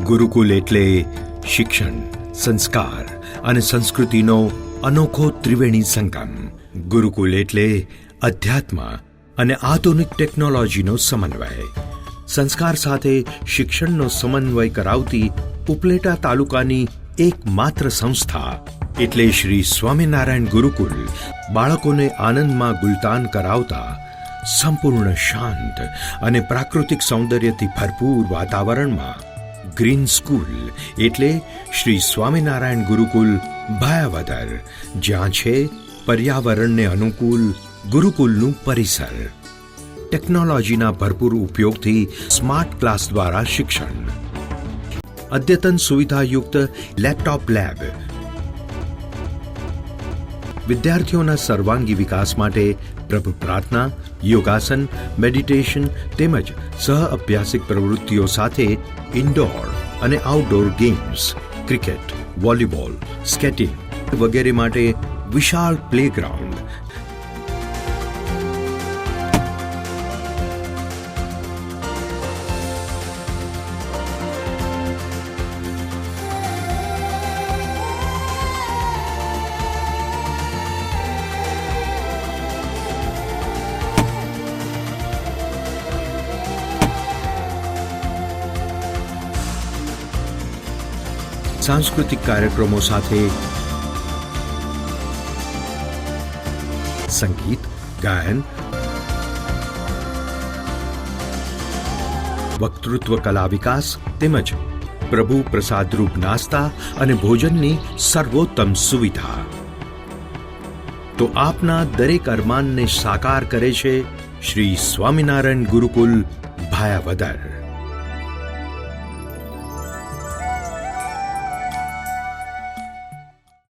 ગુરુકુલ એટલે શિક્ષણ, સંસ્કાર અને સંસ્કૃતિનો અનોખો ત્રિવેણી સંગમ. ગુરુકુલ એટલે અધ્યાત્મ અને આધુનિક ટેકનોલોજીનો સમન્વય. સંસ્કાર સાથે શિક્ષણનો સમન્વય કરાવતી ઉપલેટા તાલુકાની એકમાત્ર સંસ્થા એટલે શ્રી સ્વામિનારાયણ ગુરુકુલ. બાળકોને આનંદમાં ગુલતાન કરાવતા સંપૂર્ણ શાંત અને પ્રાકૃતિક સૌંદર્યથી ભરપૂર વાતાવરણમાં ગ્રીન સ્કૂલ એટલે શ્રી સ્વામિનારાયણ ગુરુકુલ ભાયાવદર, જ્યાં છે પર્યાવરણને અનુકૂળ ગુરુકુલનું પરિસર. ટેકનોલોજીના ભરપૂર ઉપયોગથી સ્માર્ટ ક્લાસ દ્વારા શિક્ષણ, અદ્યતન સુવિધાયુક્ત લેપટોપ લેબ, વિદ્યાર્થીઓના સર્વાંગી વિકાસ માટે પ્રભુ પ્રાર્થના, યોગાસન, મેડિટેશન તેમજ સહ અભ્યાસિક પ્રવૃત્તિઓ સાથે ઇન્ડોર અને outdoor games, cricket, volleyball, skating વગેરે માટે વિશાળ પ્લેગ્રાઉન્ડ. સાંસ્કૃતિક કાર્યક્રમો સાથે સંગીત, ગાયન, વક્તૃત્વ, કલા વિકાસ તેમજ પ્રભુ પ્રસાદરૂપ નાસ્તા અને ભોજનની સર્વોત્તમ સુવિધા. તો આપના દરેક અરમાનને સાકાર કરે છે શ્રી સ્વામિનારાયણ ગુરુકુલ ભાયાવદર.